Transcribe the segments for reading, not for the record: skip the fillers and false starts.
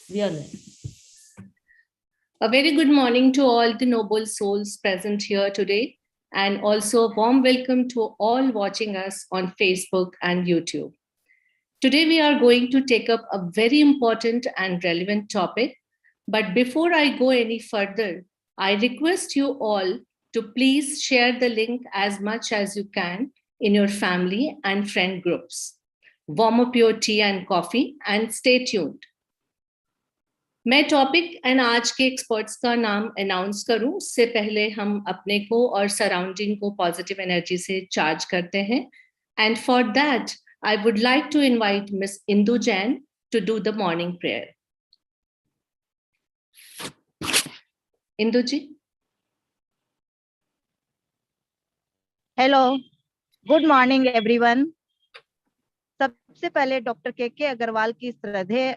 We are live. A very good morning to all the noble souls present here today, and also a warm welcome to all watching us on Facebook and YouTube. Today, we are going to take up a very important and relevant topic. But before I go any further, I request you all to please share the link as much as you can in your family and friend groups. Warm up your tea and coffee and stay tuned. मैं topic and आज के experts का नाम announce करूं उससे पहले हम अपने को और सराउंडिंग को पॉजिटिव एनर्जी से चार्ज करते हैं and for that I would like to invite miss Indu Jain to do the morning prayer. Indu ji. Hello, good morning everyone. सबसे पहले डॉक्टर के अग्रवाल की श्रद्धेय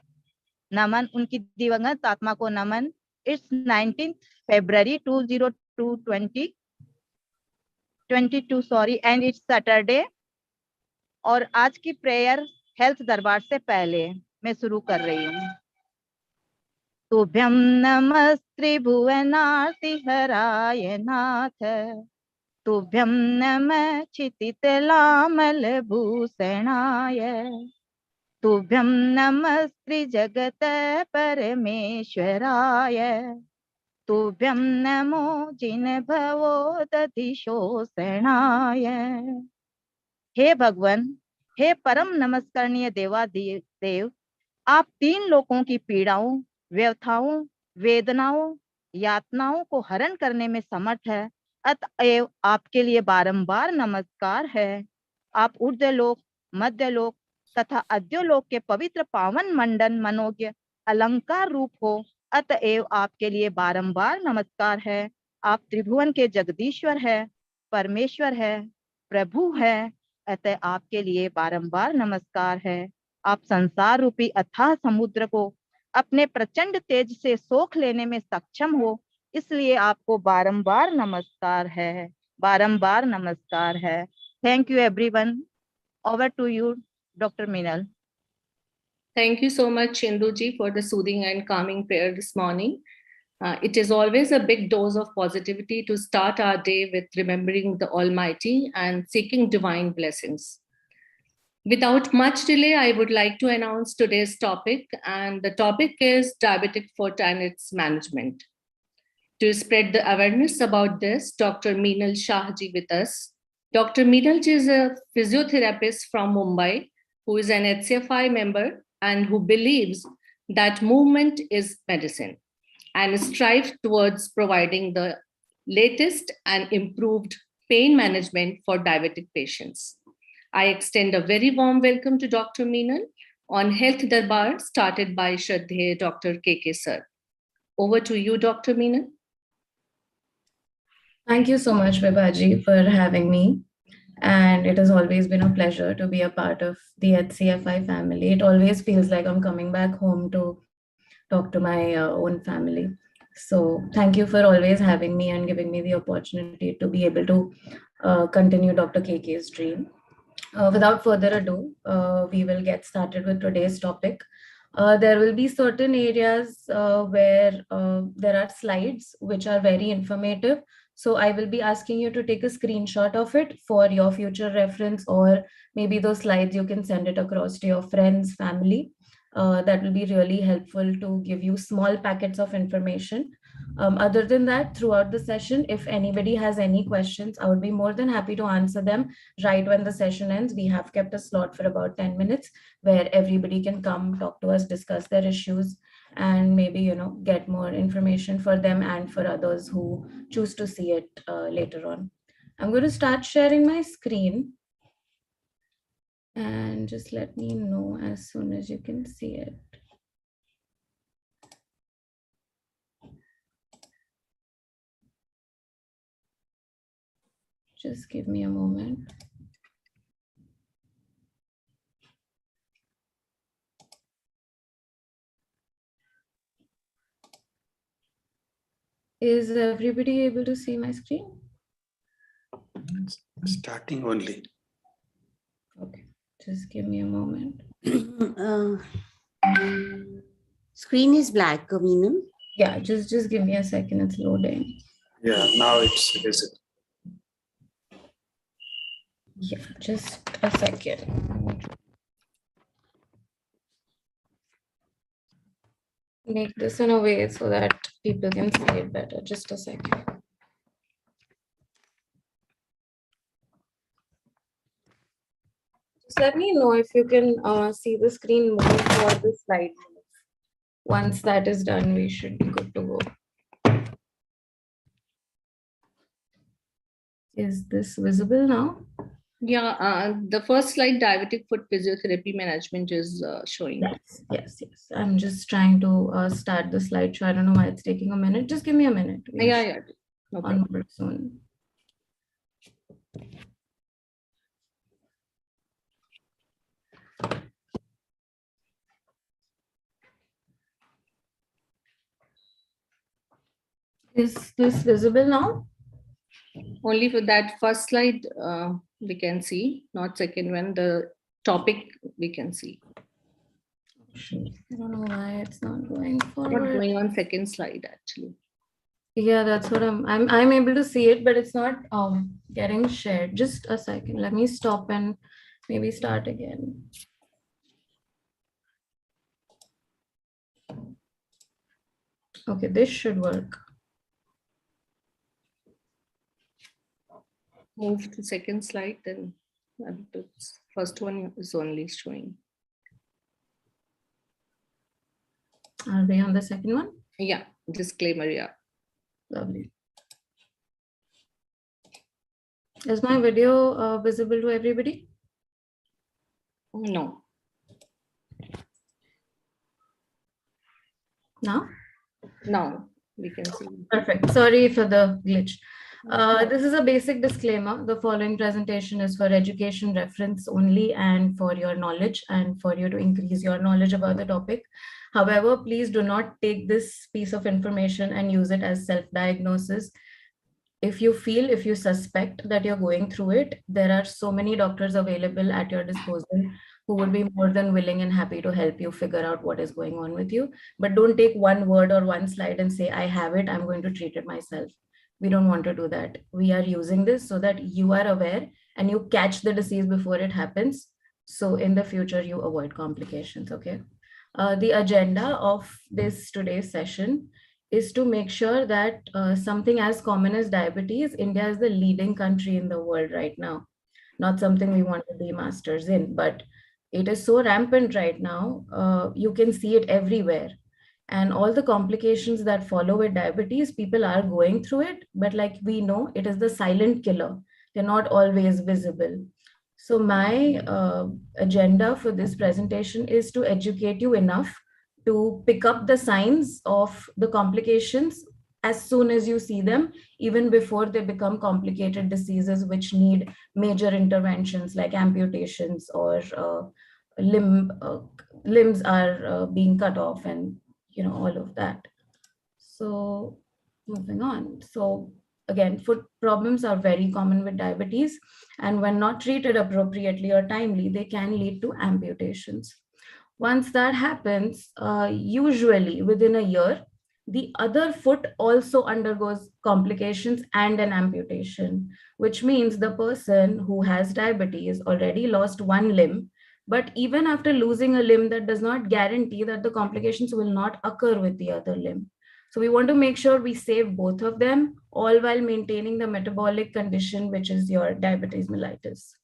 नमन, उनकी दिवंगत आत्मा को नमन. It's 19 February 2022 sorry and it's Saturday. और आज की प्रेयर हेल्थ दरबार से पहले मैं शुरू कर रही हूँ. तुभ्यं नमस्ते भुवनार्ति हराय नाथ, तुभ्यं नमः क्षितितलामल भूषणाय, तुभ्यं नमस्ते जगत परमेश्वराय, तुभ्यं नमो जिनभवोदधिशोषणाय. हे भगवान, हे परम नमस्करणीय देवादिदेव, आप तीन लोगों की पीड़ाओं, व्यथाओं, वेदनाओं, यातनाओं को हरण करने में समर्थ है. अतएव आपके लिए बारंबार नमस्कार है. आप ऊर्ध्वलोक, मध्यलोक तथा अध्योलोक के पवित्र पावन मंडन मनोज्ञ अलंकार रूप हो. अतएव आपके लिए बारंबार नमस्कार है. आप त्रिभुवन के जगदीश्वर है, परमेश्वर है, प्रभु है. अतः आपके लिए बारंबार नमस्कार है. आप संसार रूपी अथाह समुद्र को अपने प्रचंड तेज से सोख लेने में सक्षम हो, इसलिए आपको बारंबार नमस्कार है, बारंबार नमस्कार है. Thank you everyone. Over to you Dr. Meenal. Thank you so much, Indu ji, for the soothing and calming prayer this morning. It is always a big dose of positivity to start our day with remembering the Almighty and seeking divine blessings. Without much delay, I would like to announce today's topic, and the topic is diabetic foot and its management. To spread the awareness about this, Dr. Meenal Shah ji with us. Dr. Meenal ji is a physiotherapist from Mumbai, who is an HCFI member and who believes that movement is medicine and strives towards providing the latest and improved pain management for diabetic patients. I extend a very warm welcome to Dr. Meenal on Health Darbar, started by Shraddheya Dr. KK sir. Over to you, Dr. Meenal. Thank you so much, Vibhaji, for having me. And it has always been a pleasure to be a part of the HCFI family. It always feels like I'm coming back home to talk to my own family. So thank you for always having me and giving me the opportunity to be able to continue Dr. KK's dream. Without further ado, we will get started with today's topic. There will be certain areas where there are slides which are very informative. So I will be asking you to take a screenshot of it for your future reference, or maybe those slides you can send it across to your friends, family. That will be really helpful to give you small packets of information. Other than that, throughout the session, if anybody has any questions, I would be more than happy to answer them right when the session ends. We have kept a slot for about 10 minutes where everybody can come, talk to us, discuss their issues, and maybe, get more information for them and for others who choose to see it later on. I'm going to start sharing my screen. And just let me know as soon as you can see it. Just give me a moment. Is everybody able to see my screen? Starting only. Okay, just give me a moment. Screen is black, Meenam. Yeah, just give me a second. It's loading. Yeah, now it's visible. Yeah, just a second. Make this in a way so that people can see it better. Just a second. Just let me know if you can see the screen move or the slide move. Once that is done, we should be good to go. Is this visible now? Yeah, the first slide, diabetic foot physiotherapy management, is showing. Yes. I'm just trying to start the slideshow. I don't know why it's taking a minute. Just give me a minute. Yeah. No problem. Onward soon. Is this visible now? Only for that first slide we can see, not second one. The topic we can see. I don't know why it's not going forward. Not going on second slide actually. Yeah, that's what I'm able to see it, but it's not getting shared. Just a second. Let me stop and maybe start again. Okay, this should work. Move to second slide, then the first one is only showing. Are they on the second one? Yeah, disclaimer, yeah. Lovely. Is my video visible to everybody? No. Now? Now we can see. Perfect. Sorry for the glitch. This is a basic disclaimer. The following presentation is for education reference only and for your knowledge and for you to increase your knowledge about the topic. However, please do not take this piece of information and use it as self-diagnosis. If you suspect that you're going through it, there are so many doctors available at your disposal who would be more than willing and happy to help you figure out what is going on with you. But don't take one word or one slide and say, I have it, I'm going to treat it myself. We don't want to do that. We are using this so that you are aware and you catch the disease before it happens. So in the future, you avoid complications, okay? The agenda of this today's session is to make sure that something as common as diabetes, India is the leading country in the world right now. Not something we want to be masters in, but it is so rampant right now. You can see it everywhere. And all the complications that follow with diabetes, people are going through it, but like we know, it is the silent killer. They're not always visible. So my agenda for this presentation is to educate you enough to pick up the signs of the complications as soon as you see them, even before they become complicated diseases which need major interventions like amputations or limbs are being cut off and all of that. So moving on. So again, foot problems are very common with diabetes, and when not treated appropriately or timely, they can lead to amputations. Once that happens, usually within a year, the other foot also undergoes complications and an amputation, which means the person who has diabetes already lost one limb. But even after losing a limb, that does not guarantee that the complications will not occur with the other limb. So we want to make sure we save both of them, all while maintaining the metabolic condition, which is your diabetes mellitus.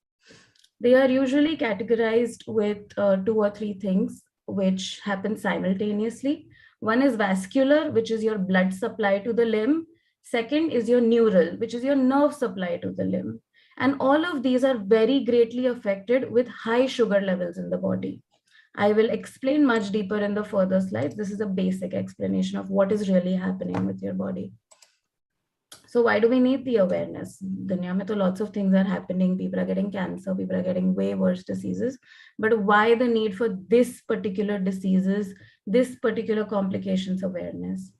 They are usually categorized with 2 or 3 things which happen simultaneously. One is vascular, which is your blood supply to the limb. Second is your neural, which is your nerve supply to the limb. And all of these are very greatly affected with high sugar levels in the body. I will explain much deeper in the further slides. This is a basic explanation of what is really happening with your body. So why do we need the awareness? Dunya mein to lots of things are happening. People are getting cancer, people are getting way worse diseases. But why the need for this particular diseases, this particular complications awareness?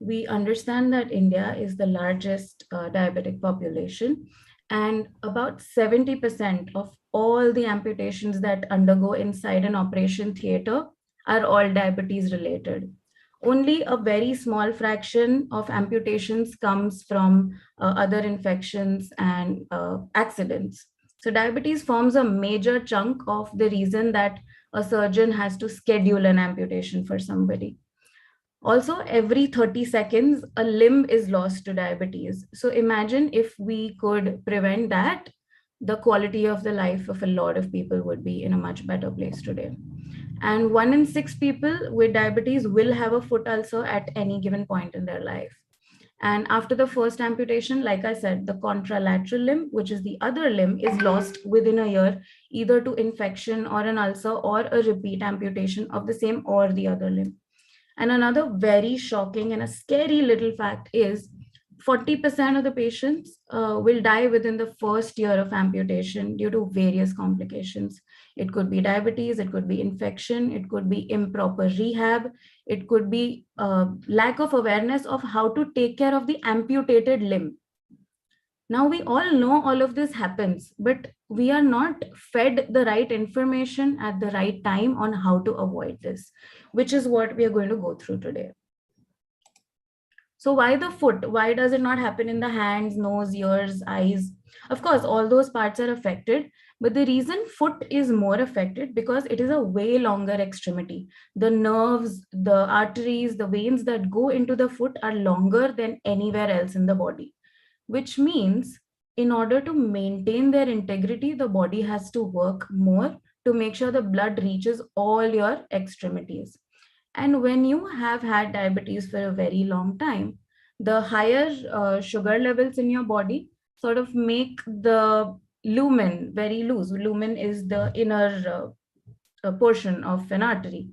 We understand that India is the largest diabetic population, and about 70% of all the amputations that undergo inside an operation theater are all diabetes related. Only a very small fraction of amputations comes from other infections and accidents. So diabetes forms a major chunk of the reason that a surgeon has to schedule an amputation for somebody. Also, every 30 seconds, a limb is lost to diabetes. So imagine if we could prevent that, the quality of the life of a lot of people would be in a much better place today. And 1 in 6 people with diabetes will have a foot ulcer at any given point in their life. And after the first amputation, like I said, the contralateral limb, which is the other limb, is lost within a year, either to infection or an ulcer or a repeat amputation of the same or the other limb. And another very shocking and a scary little fact is 40% of the patients will die within the first year of amputation due to various complications. It could be diabetes, it could be infection, it could be improper rehab, it could be lack of awareness of how to take care of the amputated limb. Now, we all know all of this happens, but we are not fed the right information at the right time on how to avoid this, which is what we are going to go through today. So why the foot? Why does it not happen in the hands, nose, ears, eyes? Of course, all those parts are affected, but the reason foot is more affected because it is a way longer extremity. The nerves, the arteries, the veins that go into the foot are longer than anywhere else in the body, which means in order to maintain their integrity, the body has to work more to make sure the blood reaches all your extremities. And when you have had diabetes for a very long time, the higher sugar levels in your body sort of make the lumen very loose. Lumen is the inner portion of an artery.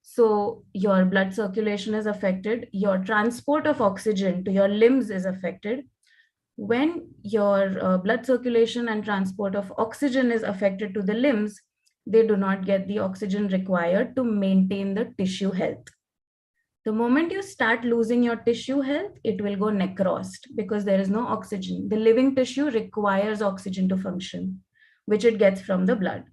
So your blood circulation is affected, your transport of oxygen to your limbs is affected. When your blood circulation and transport of oxygen is affected to the limbs, they do not get the oxygen required to maintain the tissue health. The moment you start losing your tissue health, it will go necrosed because there is no oxygen. The living tissue requires oxygen to function, which it gets from the blood.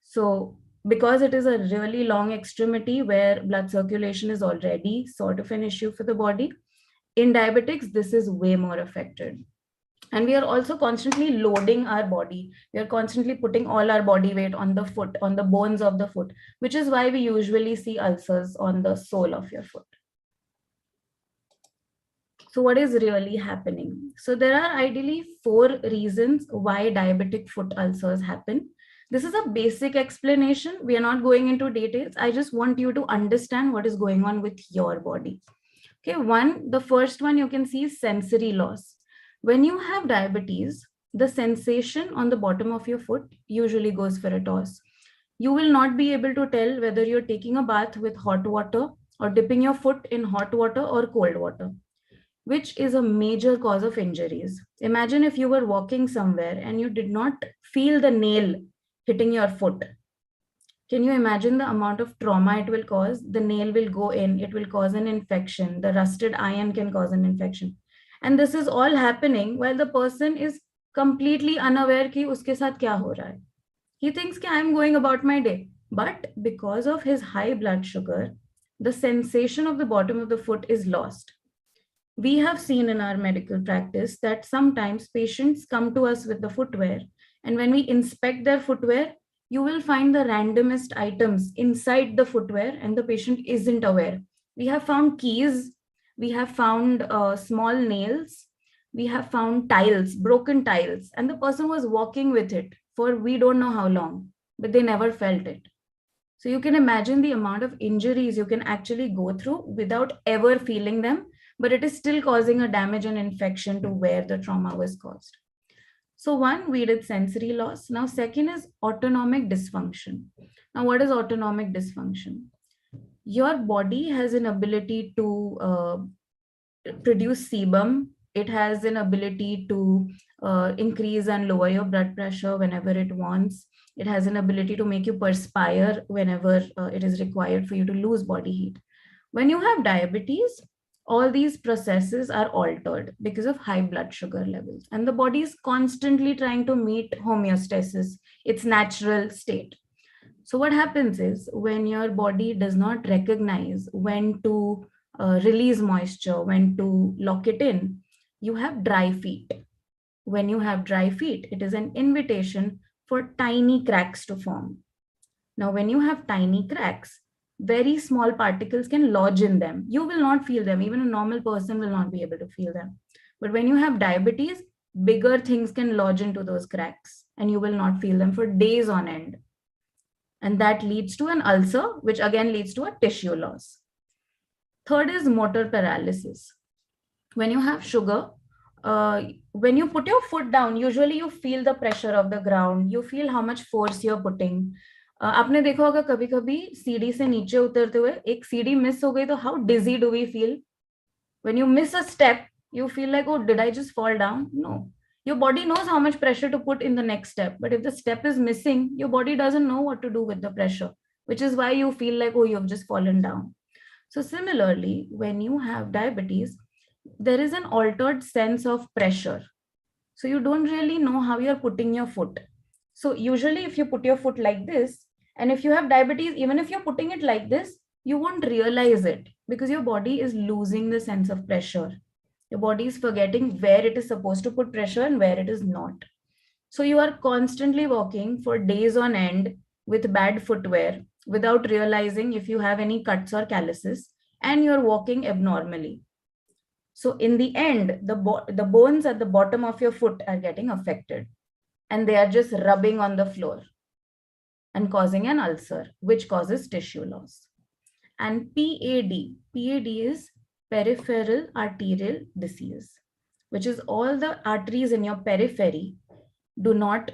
So because it is a really long extremity where blood circulation is already sort of an issue for the body, in diabetics, this is way more affected. And we are also constantly loading our body. We are constantly putting all our body weight on the foot, on the bones of the foot, which is why we usually see ulcers on the sole of your foot. So what is really happening? So there are ideally 4 reasons why diabetic foot ulcers happen. This is a basic explanation. We are not going into details. I just want you to understand what is going on with your body. Okay, the first one you can see is sensory loss. When you have diabetes, the sensation on the bottom of your foot usually goes for a toss. You will not be able to tell whether you're taking a bath with hot water or dipping your foot in hot water or cold water, which is a major cause of injuries. Imagine if you were walking somewhere and you did not feel the nail hitting your foot. Can you imagine the amount of trauma it will cause? The nail will go in, it will cause an infection. The rusted iron can cause an infection. And this is all happening while the person is completely unaware कि उसके साथ क्या हो रहा है. He thinks कि I'm going about my day. But because of his high blood sugar, the sensation of the bottom of the foot is lost. We have seen in our medical practice that sometimes patients come to us with the footwear, and when we inspect their footwear, you will find the randomest items inside the footwear and the patient isn't aware. We have found keys, we have found small nails, we have found tiles, broken tiles, and the person was walking with it for we don't know how long, but they never felt it. So you can imagine the amount of injuries you can actually go through without ever feeling them, but it is still causing a damage and infection to where the trauma was caused. So one, we did sensory loss. Now, second is autonomic dysfunction. Now, what is autonomic dysfunction? Your body has an ability to produce sebum. It has an ability to increase and lower your blood pressure whenever it wants. It has an ability to make you perspire whenever it is required for you to lose body heat. When you have diabetes, all these processes are altered because of high blood sugar levels, and the body is constantly trying to meet homeostasis, its natural state. So what happens is when your body does not recognize when to release moisture, when to lock it in, you have dry feet. When you have dry feet, it is an invitation for tiny cracks to form. Now, when you have tiny cracks, very small particles can lodge in them. You will not feel them. Even a normal person will not be able to feel them. But when you have diabetes, bigger things can lodge into those cracks and you will not feel them for days on end. And that leads to an ulcer, which again leads to a tissue loss. Third is motor paralysis. When you have sugar, when you put your foot down, usually you feel the pressure of the ground, you feel how much force you're putting. आपने देखा होगा कभी कभी सीढ़ी से नीचे उतरते हुए एक सीढ़ी मिस हो गई तो how dizzy do we feel? When you miss a step, you feel like, oh, did I just fall down? No. Your body knows how much pressure to put in the next step. But if the step is missing, your body doesn't know what to do with the pressure, which is why you feel like, oh, you've just fallen down. So similarly, when you have diabetes, there is an altered sense of pressure. So you don't really know how you're putting your foot. So usually if you put your foot like this, and if you have diabetes, even if you're putting it like this, you won't realize it because your body is losing the sense of pressure. Your body is forgetting where it is supposed to put pressure and where it is not. So you are constantly walking for days on end with bad footwear without realizing if you have any cuts or calluses, and you're walking abnormally. So in the end, the bones at the bottom of your foot are getting affected and they are just rubbing on the floor and causing an ulcer, which causes tissue loss. And PAD is peripheral arterial disease, which is all the arteries in your periphery do not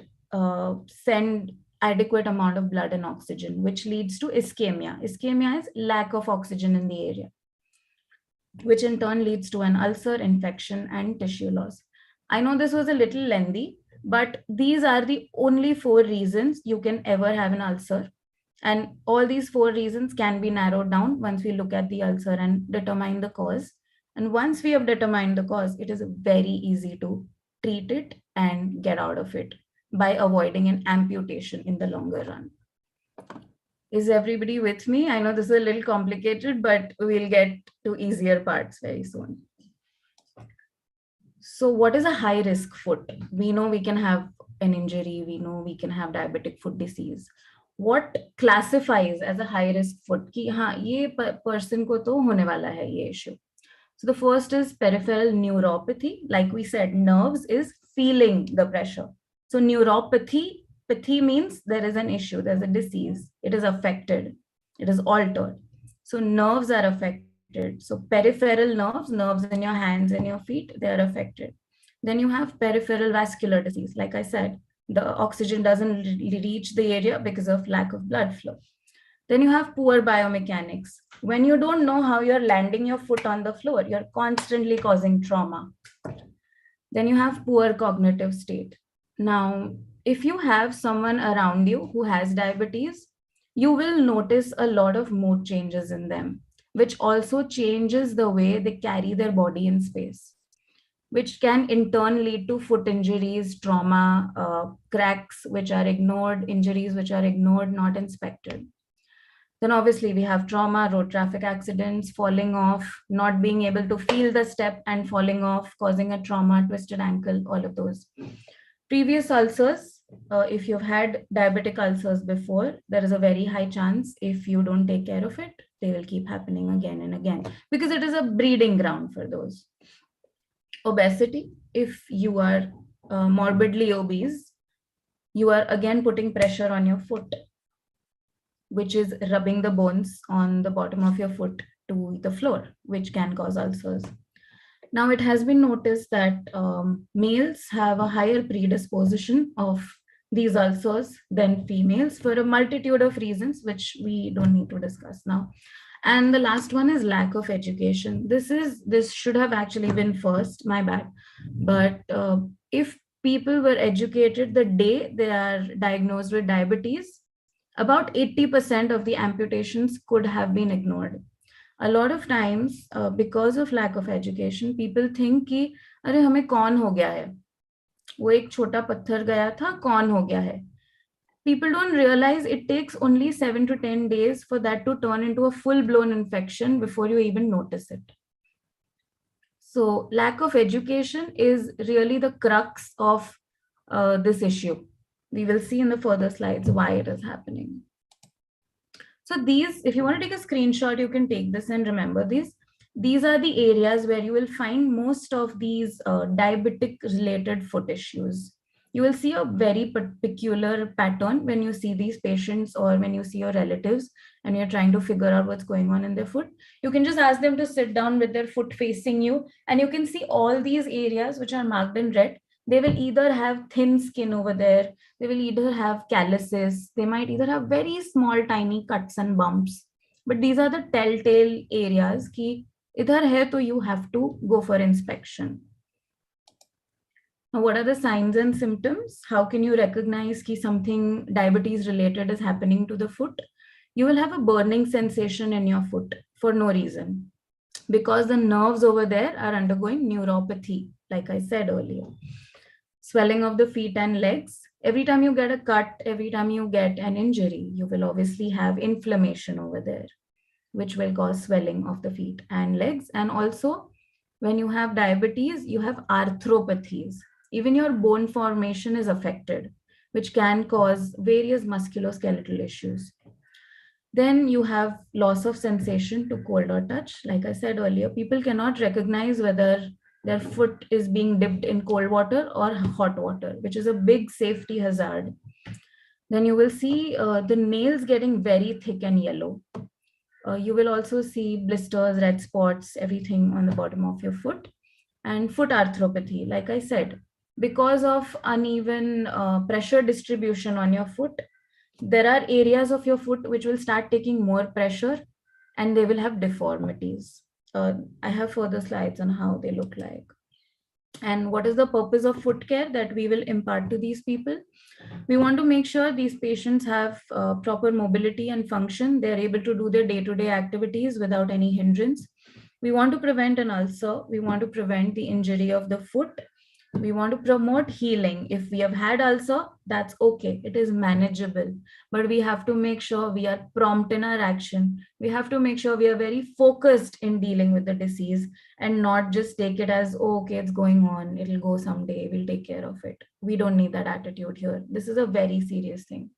send adequate amount of blood and oxygen, which leads to ischemia. Ischemia is lack of oxygen in the area, which in turn leads to an ulcer, infection, and tissue loss. I know this was a little lengthy, but these are the only 4 reasons you can ever have an ulcer. And all these 4 reasons can be narrowed down once we look at the ulcer and determine the cause. And once we have determined the cause, it is very easy to treat it and get out of it by avoiding an amputation in the longer run. Is everybody with me? I know this is a little complicated, but we'll get to easier parts very soon. So what is a high risk foot? We know we can have an injury. We know we can have diabetic foot disease. What classifies as a high risk foot? Ki, हाँ, ये person को तो होने वाला है ये issue. So the first is peripheral neuropathy. Like we said, nerves is feeling the pressure. So neuropathy, pathy means there is an issue, there's a disease, it is affected, it is altered. So nerves are affected. So peripheral nerves in your hands and your feet, they are affected. Then you have peripheral vascular disease. Like I said, the oxygen doesn't reach the area because of lack of blood flow. Then you have poor biomechanics. When you don't know how you're landing your foot on the floor, you're constantly causing trauma. Then you have poor cognitive state. Now, if you have someone around you who has diabetes, you will notice a lot of mood changes in them, which also changes the way they carry their body in space, which can in turn lead to foot injuries, trauma, cracks which are ignored, injuries which are ignored, not inspected. Then obviously we have trauma, road traffic accidents, falling off, not being able to feel the step and falling off, causing a trauma, twisted ankle, all of those. Previous ulcers, if you've had diabetic ulcers before, there is a very high chance if you don't take care of it, they will keep happening again and again because it is a breeding ground for those. Obesity, if you are morbidly obese, you are again putting pressure on your foot, which is rubbing the bones on the bottom of your foot to the floor, which can cause ulcers. Now, it has been noticed that males have a higher predisposition of these ulcers than females for a multitude of reasons, which we don't need to discuss now. And the last one is lack of education. This should have actually been first, my bad. But if people were educated the day they are diagnosed with diabetes, about 80% of the amputations could have been ignored. A lot of times, because of lack of education, people think कि अरे हमें कौन हो गया है, वो एक छोटा पत्थर गया था, कौन हो गया है. People don't realize it takes only 7 to 10 days for that to turn into a full-blown infection before you even notice it. So lack of education is really the crux of this issue. We will see in the further slides why it is happening. So these, if you want to take a screenshot, you can take this and remember these. These are the areas where you will find most of these diabetic related foot issues. You will see a very peculiar pattern when you see these patients or when you see your relatives and you're trying to figure out what's going on in their foot. You can just ask them to sit down with their foot facing you, and you can see all these areas which are marked in red. They will either have thin skin over there, they will either have calluses, they might either have very small tiny cuts and bumps. But these are the telltale areas ki idhar hai to you have to go for inspection. Now, what are the signs and symptoms? How can you recognize ki something diabetes related is happening to the foot? You will have a burning sensation in your foot for no reason, because the nerves over there are undergoing neuropathy, like I said earlier. Swelling of the feet and legs. Every time you get a cut, every time you get an injury, you will obviously have inflammation over there, which will cause swelling of the feet and legs. And also, when you have diabetes, you have arthropathies. Even your bone formation is affected, which can cause various musculoskeletal issues. Then you have loss of sensation to cold or touch. Like I said earlier, people cannot recognize whether their foot is being dipped in cold water or hot water, which is a big safety hazard. Then you will see the nails getting very thick and yellow. You will also see blisters, red spots, everything on the bottom of your foot. And foot arthropathy, like I said, because of uneven pressure distribution on your foot, there are areas of your foot which will start taking more pressure and they will have deformities. I have further slides on how they look like. And what is the purpose of foot care that we will impart to these people? We want to make sure these patients have proper mobility and function. They're able to do their day-to-day activities without any hindrance. We want to prevent an ulcer. We want to prevent the injury of the foot. We want to promote healing. If we have had ulcer, that's okay. It is manageable. But we have to make sure we are prompt in our action. We have to make sure we are very focused in dealing with the disease and not just take it as, oh, okay, it's going on. It'll go someday. We'll take care of it. We don't need that attitude here. This is a very serious thing.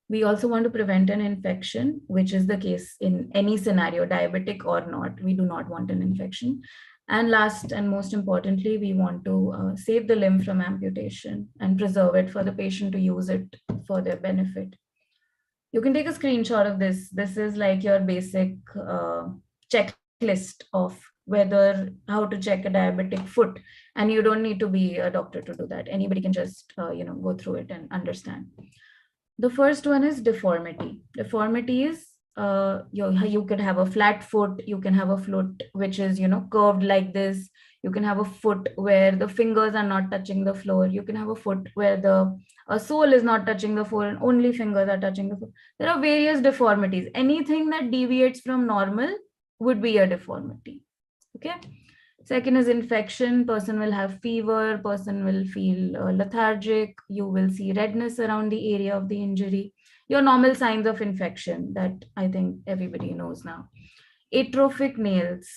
We also want to prevent an infection, which is the case in any scenario, diabetic or not. We do not want an infection. And last and most importantly, we want to save the limb from amputation and preserve it for the patient to use it for their benefit. You can take a screenshot of this. This is like your basic checklist of how to check a diabetic foot. And you don't need to be a doctor to do that. Anybody can just go through it and understand. The first one is deformity. Deformity is you could have a flat foot, you can have a foot which is curved like this, you can have a foot where the fingers are not touching the floor, you can have a foot where the sole is not touching the floor and only fingers are touching the floor. There are various deformities. Anything that deviates from normal would be a deformity. Okay. Second is infection. Person will have fever, person will feel lethargic, you will see redness around the area of the injury. Your normal signs of infection that I think everybody knows now. Atrophic nails,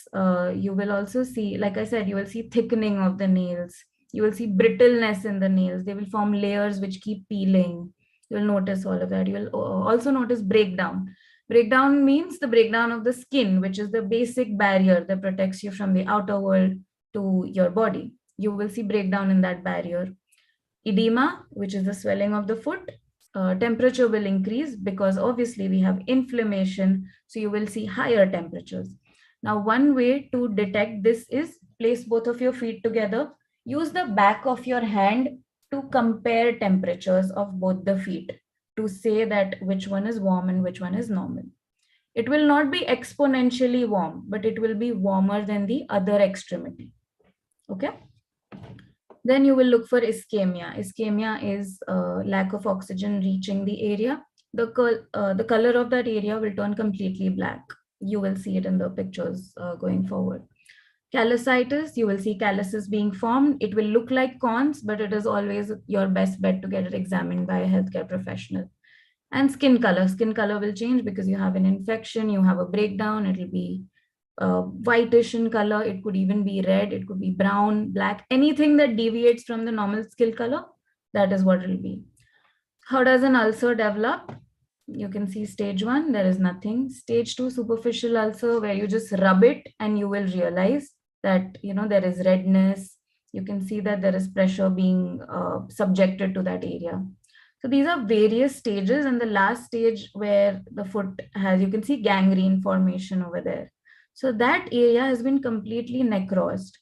you will also see, like I said, you will see thickening of the nails. You will see brittleness in the nails. They will form layers which keep peeling. You will notice all of that. You will also notice breakdown. Breakdown means the breakdown of the skin, which is the basic barrier that protects you from the outer world to your body. You will see breakdown in that barrier. Edema, which is the swelling of the foot. Temperature will increase because obviously we have inflammation, so you will see higher temperatures. Now, one way to detect this is place both of your feet together. Use the back of your hand to compare temperatures of both the feet to say that which one is warm and which one is normal. It will not be exponentially warm, but it will be warmer than the other extremity. Okay. Then you will look for ischemia. Ischemia is lack of oxygen reaching the area. The color of that area will turn completely black. You will see it in the pictures going forward. Callusitis, you will see calluses being formed. It will look like corns, but it is always your best bet to get it examined by a healthcare professional. And skin color will change because you have an infection, you have a breakdown. It will be whitish in color. It could even be red. It could be brown, black, anything that deviates from the normal skin color. That is what it will be. How does an ulcer develop? You can see stage 1, there is nothing. Stage 2, superficial ulcer, where you just rub it and you will realize that, there is redness. You can see that there is pressure being subjected to that area. So these are various stages, and the last stage where the foot has, you can see gangrene formation over there. So that area has been completely necrosed.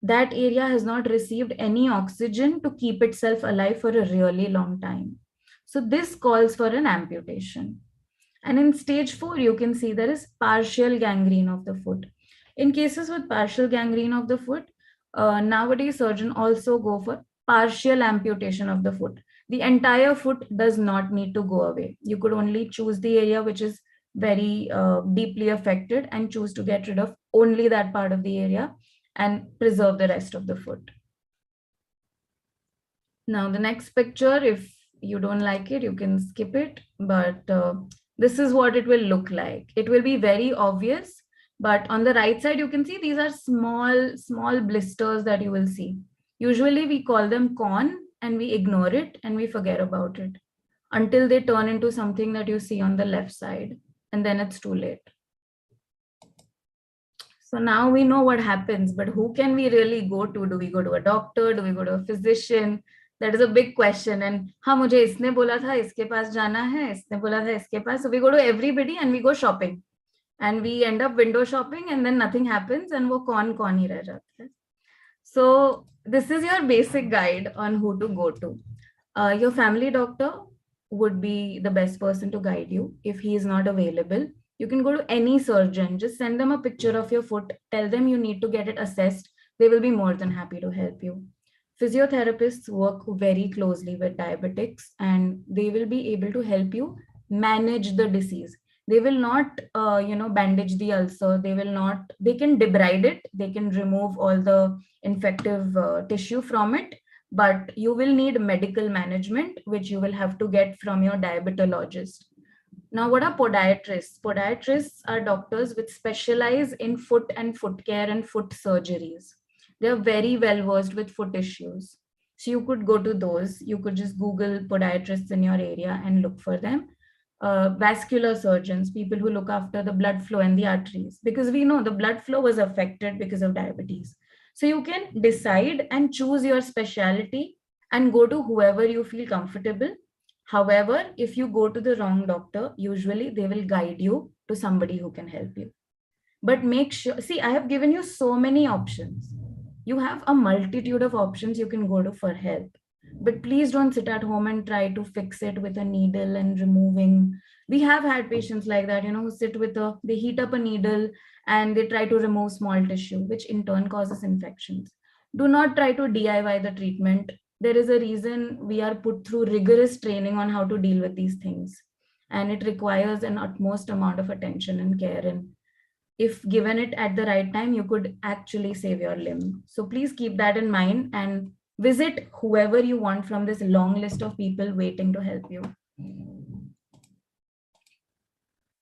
That area has not received any oxygen to keep itself alive for a really long time. So this calls for an amputation. And in stage 4, you can see there is partial gangrene of the foot. In cases with partial gangrene of the foot, nowadays surgeons also go for partial amputation of the foot. The entire foot does not need to go away. You could only choose the area which is very deeply affected and choose to get rid of only that part of the area and preserve the rest of the foot. Now the next picture, if you don't like it, you can skip it, but this is what it will look like. It will be very obvious, but on the right side, you can see these are small blisters that you will see. Usually we call them corn and we ignore it and we forget about it until they turn into something that you see on the left side, and then it's too late. So now we know what happens, but who can we really go to? Do we go to a doctor? Do we go to a physician? That is a big question. And हाँ मुझे इसने बोला था इसके पास जाना है, इसने बोला था इसके पास. So we go to everybody and we go shopping, and we end up window shopping, and then nothing happens, and वो कौन ही रह जाता है. So this is your basic guide on who to go to. Your family doctor would be the best person to guide you. If he is not available, you can go to any surgeon. Just send them a picture of your foot. Tell them you need to get it assessed. They will be more than happy to help you. Physiotherapists work very closely with diabetics, and they will be able to help you manage the disease. They will not, bandage the ulcer. They can debride it. They can remove all the infective tissue from it, but you will need medical management, which you will have to get from your diabetologist. Now, what are podiatrists? Podiatrists are doctors which specialize in foot and foot care and foot surgeries. They are very well versed with foot issues. So you could go to those. You could just Google podiatrists in your area and look for them. Vascular surgeons, people who look after the blood flow and the arteries, because we know the blood flow was affected because of diabetes. So you can decide and choose your specialty and go to whoever you feel comfortable. However, if you go to the wrong doctor, usually they will guide you to somebody who can help you. But make sure, see, I have given you so many options. You have a multitude of options you can go to for help. But please don't sit at home and try to fix it with a needle and removing. We have had patients like that, who sit with they heat up a needle and they try to remove small tissue, which in turn causes infections. Do not try to DIY the treatment. There is a reason we are put through rigorous training on how to deal with these things. And it requires an utmost amount of attention and care. And if given it at the right time, you could actually save your limb. So please keep that in mind and visit whoever you want from this long list of people waiting to help you.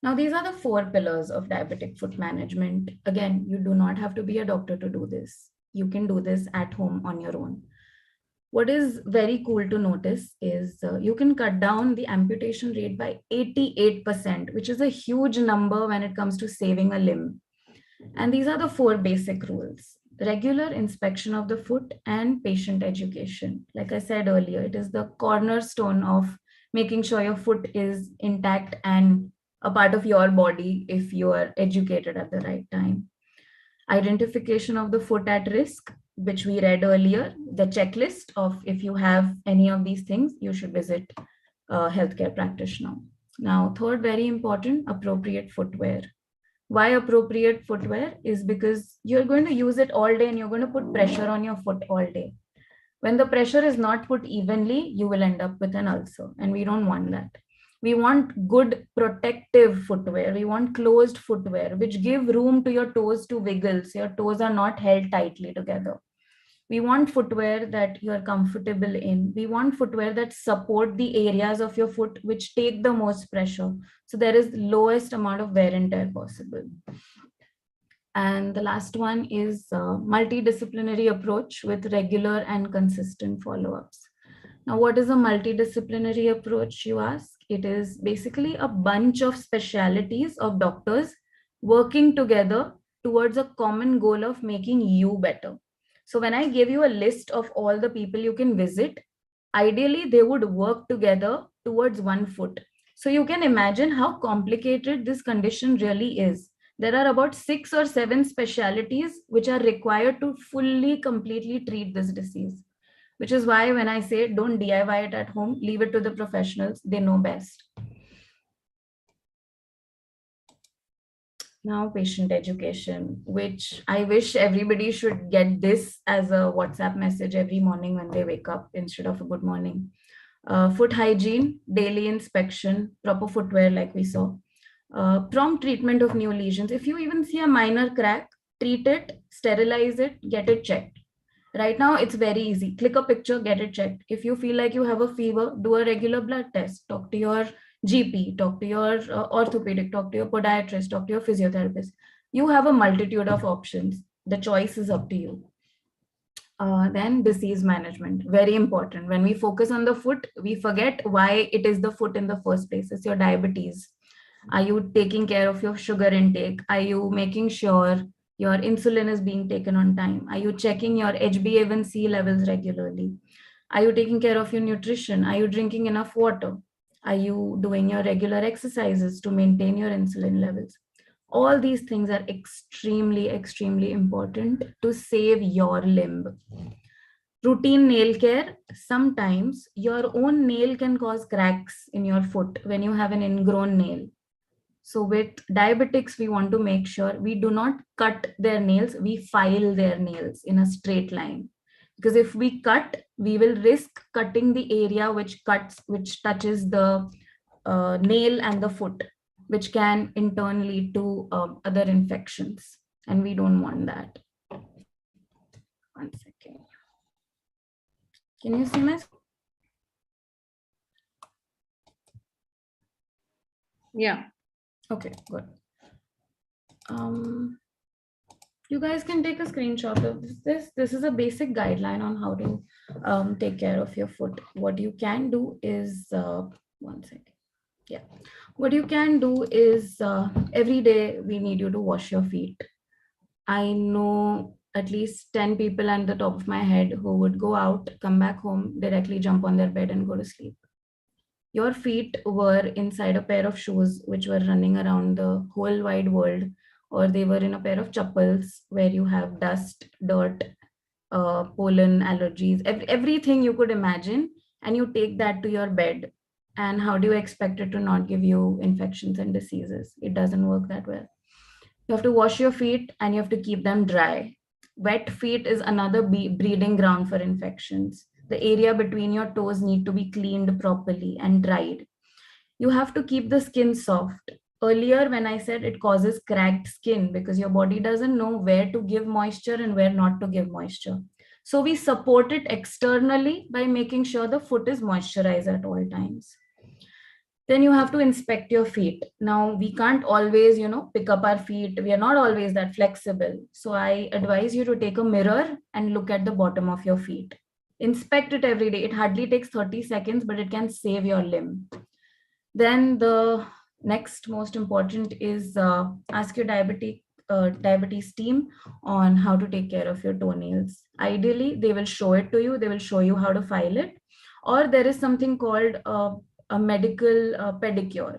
Now, these are the 4 pillars of diabetic foot management. Again, you do not have to be a doctor to do this. You can do this at home on your own. What is very cool to notice is you can cut down the amputation rate by 88%, which is a huge number when it comes to saving a limb. And these are the 4 basic rules: regular inspection of the foot and patient education. Like I said earlier, it is the cornerstone of making sure your foot is intact and a part of your body if you are educated at the right time. Identification of the foot at risk, which we read earlier, the checklist of if you have any of these things, you should visit a healthcare practitioner. Now, third, very important, appropriate footwear. Why appropriate footwear is because you're going to use it all day and you're going to put pressure on your foot all day. When the pressure is not put evenly, you will end up with an ulcer, and we don't want that. We want good protective footwear. We want closed footwear, which give room to your toes to wiggle. So your toes are not held tightly together. We want footwear that you are comfortable in. We want footwear that support the areas of your foot which take the most pressure. So there is lowest amount of wear and tear possible. And the last one is multidisciplinary approach with regular and consistent follow-ups. Now, what is a multidisciplinary approach, you ask? It is basically a bunch of specialities of doctors working together towards a common goal of making you better. So when I give you a list of all the people you can visit, ideally they would work together towards one foot. So you can imagine how complicated this condition really is. There are about 6 or 7 specialities which are required to fully, completely treat this disease, which is why when I say don't DIY it at home, leave it to the professionals, they know best. Now, patient education, which I wish everybody should get this as a WhatsApp message every morning when they wake up instead of a good morning. Foot hygiene, daily inspection, proper footwear like we saw. Prompt treatment of new lesions. If you even see a minor crack, treat it, sterilize it, get it checked. Right now, it's very easy. Click a picture, get it checked. If you feel like you have a fever, do a regular blood test. Talk to your GP, talk to your orthopedic, talk to your podiatrist, talk to your physiotherapist. You have a multitude of options. The choice is up to you. Then disease management, very important. When we focus on the foot, we forget why it is the foot in the first place. It's your diabetes. Are you taking care of your sugar intake? Are you making sure your insulin is being taken on time? Are you checking your HbA1c levels regularly? Are you taking care of your nutrition? Are you drinking enough water? Are you doing your regular exercises to maintain your insulin levels? All these things are extremely, extremely important to save your limb. Routine nail care. Sometimes your own nail can cause cracks in your foot when you have an ingrown nail. So with diabetics, we want to make sure we do not cut their nails, we file their nails in a straight line. Because if we cut, we will risk cutting the area which touches the nail and the foot, which can in turn lead to other infections. And we don't want that. One second. Can you see my? Yeah. Okay, good. You guys can take a screenshot of this. This is a basic guideline on how to take care of your foot. What you can do is, one second. Yeah. What you can do is every day we need you to wash your feet. I know at least 10 people at the top of my head who would go out, come back home, directly jump on their bed and go to sleep. Your feet were inside a pair of shoes which were running around the whole wide world, or they were in a pair of chappals where you have dust, dirt, pollen, allergies, everything you could imagine, and you take that to your bed. And how do you expect it to not give you infections and diseases? It doesn't work that well. You have to wash your feet and you have to keep them dry. Wet feet is another breeding ground for infections. The area between your toes need to be cleaned properly and dried. You have to keep the skin soft. Earlier, when I said it causes cracked skin because your body doesn't know where to give moisture and where not to give moisture. So we support it externally by making sure the foot is moisturized at all times. Then you have to inspect your feet. Now we can't always, pick up our feet. We are not always that flexible. So I advise you to take a mirror and look at the bottom of your feet. Inspect it every day. It hardly takes 30 seconds, but it can save your limb. Then the next most important is ask your diabetes team on how to take care of your toenails. Ideally, they will show it to you. They will show you how to file it. Or there is something called a medical pedicure,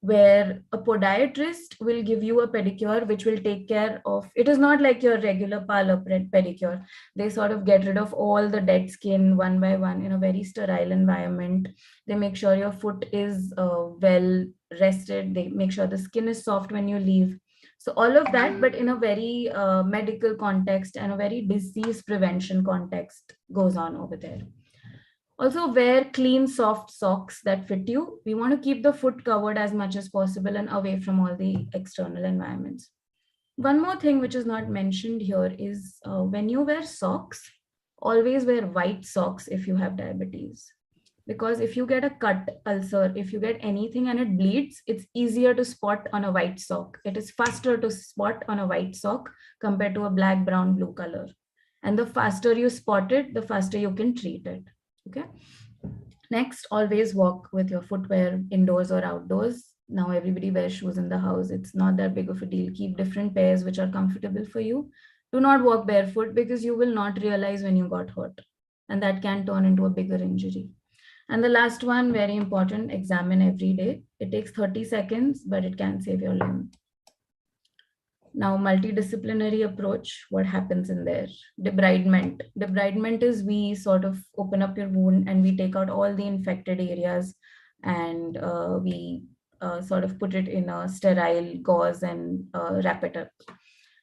where a podiatrist will give you a pedicure which will take care of, it is not like your regular parlor pedicure. They sort of get rid of all the dead skin one by one in a very sterile environment. They make sure your foot is well rested. They make sure the skin is soft when you leave. So all of that, but in a very medical context and a very disease prevention context goes on over there. Also, wear clean, soft socks that fit you. We want to keep the foot covered as much as possible and away from all the external environments. One more thing which is not mentioned here is when you wear socks, always wear white socks if you have diabetes. Because if you get a cut ulcer, if you get anything and it bleeds, it's easier to spot on a white sock. It is faster to spot on a white sock compared to a black, brown, blue color. And the faster you spot it, the faster you can treat it. Okay. Next, always walk with your footwear indoors or outdoors. Now everybody wears shoes in the house. It's not that big of a deal. Keep different pairs which are comfortable for you. Do not walk barefoot because you will not realize when you got hurt. And that can turn into a bigger injury. And the last one, very important, examine every day. It takes 30 seconds, but it can save your limb. Now, multidisciplinary approach, what happens in there? Debridement. Debridement is we sort of open up your wound and we take out all the infected areas and we sort of put it in a sterile gauze and wrap it up.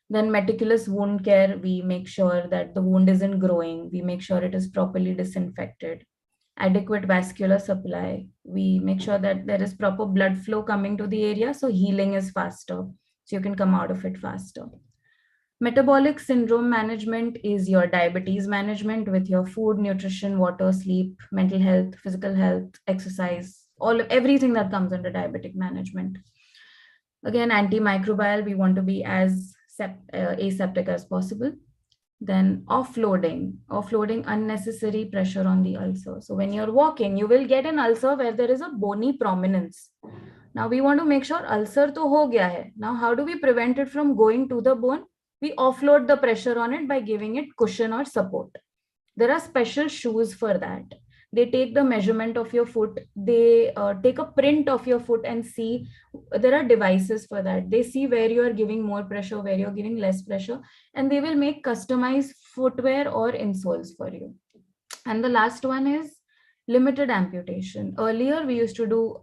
Then meticulous wound care, we make sure that the wound isn't growing. We make sure it is properly disinfected. Adequate vascular supply. We make sure that there is proper blood flow coming to the area so healing is faster. So you can come out of it faster. Metabolic syndrome management is your diabetes management with your food, nutrition, water, sleep, mental health, physical health, exercise, everything that comes under diabetic management. Again, antimicrobial, we want to be as aseptic as possible. Then offloading unnecessary pressure on the ulcer. So when you're walking, you will get an ulcer where there is a bony prominence. Now we want to make sure ulcer to ho gaya hai. Now how do we prevent it from going to the bone? We offload the pressure on it by giving it cushion or support. There are special shoes for that. They take the measurement of your foot. They take a print of your foot and see. There are devices for that. They see where you are giving more pressure, where you're giving less pressure, and they will make customized footwear or insoles for you. And the last one is limited amputation. Earlier, we used to do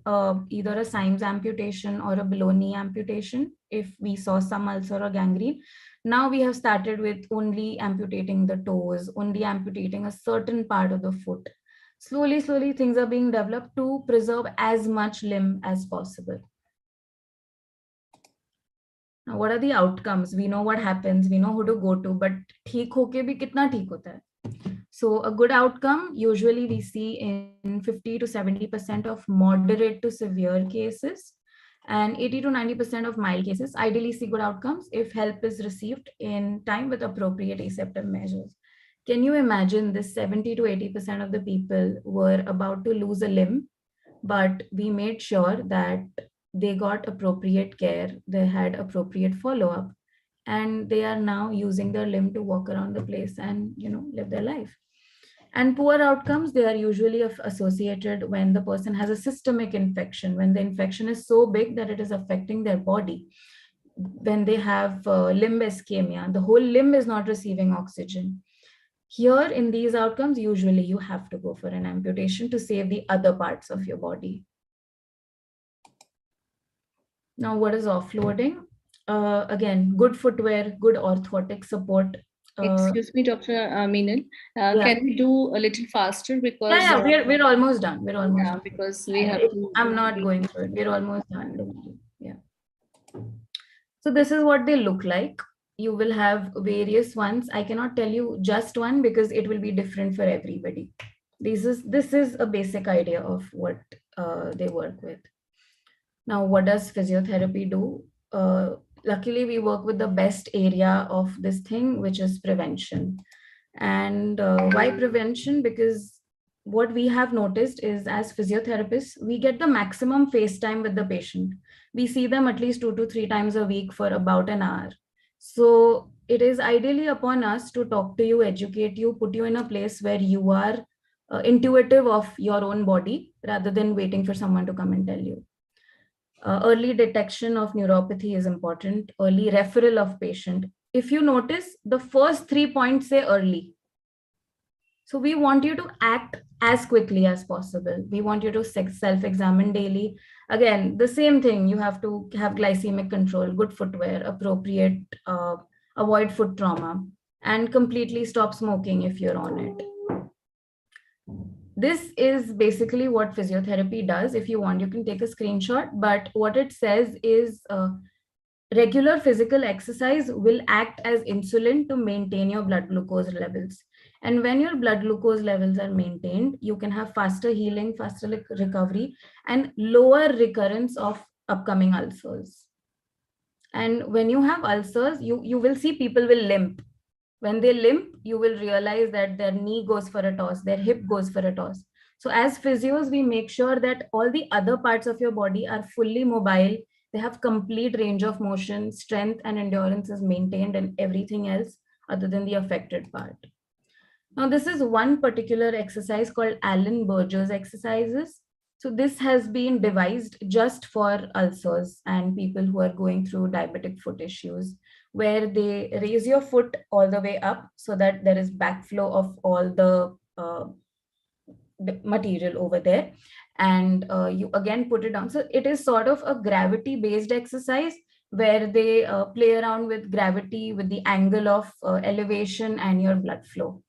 either a Symes amputation or a below knee amputation if we saw some ulcer or gangrene. Now we have started with only amputating the toes, only amputating a certain part of the foot. Slowly, things are being developed to preserve as much limb as possible. Now, what are the outcomes? We know what happens, we know who to go to, but theek hoke bhi kitna theek hota hai? So a good outcome, usually we see in 50 to 70% of moderate to severe cases and 80 to 90% of mild cases. Ideally see good outcomes if help is received in time with appropriate aseptic measures. Can you imagine this 70 to 80% of the people were about to lose a limb, but we made sure that they got appropriate care, they had appropriate follow-up, and they are now using their limb to walk around the place and live their life. And poor outcomes, they are usually associated when the person has a systemic infection, when the infection is so big that it is affecting their body. When they have limb ischemia, the whole limb is not receiving oxygen. Here in these outcomes, usually you have to go for an amputation to save the other parts of your body. Now, what is offloading? Again, good footwear, good orthotic support. Excuse me, Dr. Meenal. Can we do a little faster because we're almost done. We're almost done. Because we have to. I'm not going through it. We're almost done. Yeah. So this is what they look like. You will have various ones. I cannot tell you just one because it will be different for everybody. This is a basic idea of what they work with. Now, what does physiotherapy do? Luckily, we work with the best area of this thing, which is prevention. And why prevention? Because what we have noticed is as physiotherapists, we get the maximum face time with the patient. We see them at least 2 to 3 times a week for about an hour. So it is ideally upon us to talk to you, educate you, put you in a place where you are intuitive of your own body rather than waiting for someone to come and tell you. Early detection of neuropathy is important. Early referral of patient. If you notice, the first 3 points say early. So we want you to act as quickly as possible. We want you to self-examine daily. Again, the same thing. You have to have glycemic control, good footwear, appropriate, avoid foot trauma, and completely stop smoking if you're on it. This is basically what physiotherapy does. If you want, you can take a screenshot, but what it says is regular physical exercise will act as insulin to maintain your blood glucose levels. And when your blood glucose levels are maintained, you can have faster healing, faster recovery, and lower recurrence of upcoming ulcers. And when you have ulcers, you will see people will limp. When they limp, you will realize that their knee goes for a toss, their hip goes for a toss. So as physios, we make sure that all the other parts of your body are fully mobile. They have complete range of motion, strength and endurance is maintained, and everything else other than the affected part. Now, this is one particular exercise called Allen Burgers exercises. So this has been devised just for ulcers and people who are going through diabetic foot issues, where they raise your foot all the way up so that there is backflow of all the material over there, and you again put it down. So it is sort of a gravity based exercise where they play around with gravity, with the angle of elevation and your blood flow.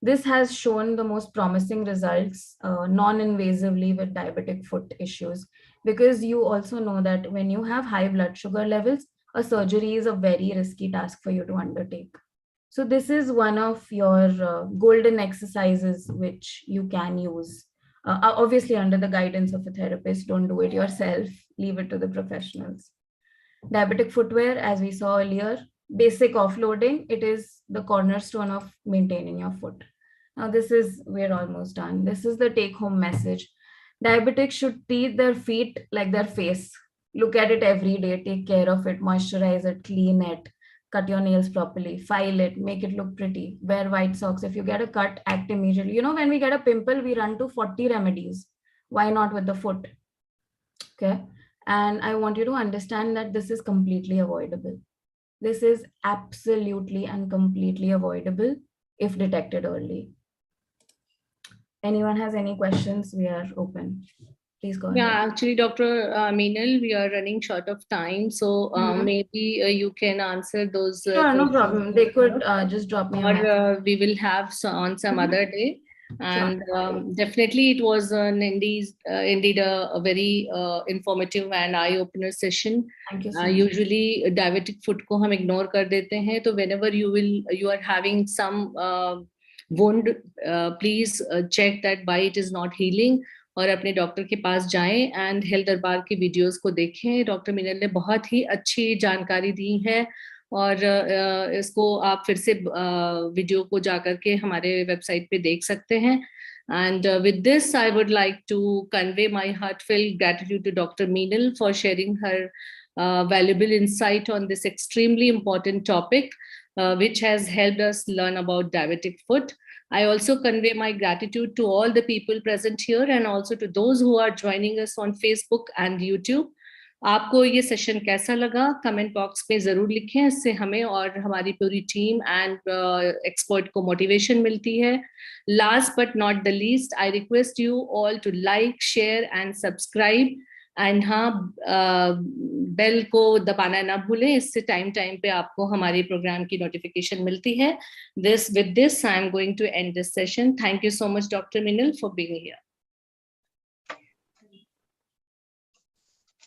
This has shown the most promising results non-invasively with diabetic foot issues, because you also know that when you have high blood sugar levels, a surgery is a very risky task for you to undertake. So this is one of your golden exercises which you can use. Obviously under the guidance of a therapist, don't do it yourself, leave it to the professionals. Diabetic footwear, as we saw earlier, basic offloading, it is the cornerstone of maintaining your foot. Now we're almost done. This is the take home message. Diabetics should treat their feet like their face. Look at it every day, take care of it, moisturize it, clean it, cut your nails properly, file it, make it look pretty, wear white socks. If you get a cut, act immediately. You know, when we get a pimple, we run to 40 remedies. Why not with the foot? Okay. And I want you to understand that this is completely avoidable. This is absolutely and completely avoidable if detected early. Anyone has any questions? We are open. Please go ahead. Yeah, actually, Dr. Meenal, we are running short of time. So maybe you can answer those. Sure, no problem. They could just drop me a message. Or we will have on some other day. And definitely it was indeed a very informative and eye-opener session. Thank you so much. Usually diabetic foot को हम ignore कर देते हैं. तो whenever you are having some wound, please check that why it is not healing, और अपने doctor के पास जाएं एंड हेल्थ दरबार के वीडियोस को देखें. डॉक्टर मिनल ने बहुत ही अच्छी जानकारी दी है, और इसको आप फिर से वीडियो को जाकर के हमारे वेबसाइट पे देख सकते हैं. And with this, I would like to convey my heartfelt gratitude to Dr. Meenal for sharing her valuable insight on this extremely important topic, which has helped us learn about diabetic foot. I also convey my gratitude to all the people present here and also to those who are joining us on Facebook and YouTube. आपको ये session कैसा लगा comment box में जरूर लिखें. इससे हमें और हमारी पूरी टीम एंड एक्सपर्ट को मोटिवेशन मिलती है. Last but not the least, I request you all to like, share and subscribe. And हाँ, बेल को दबाना ना भूलें. इससे टाइम पे आपको हमारे प्रोग्राम की नोटिफिकेशन मिलती है. With this, I am going to end this session. Thank you so much, Dr. Meenal, for being here.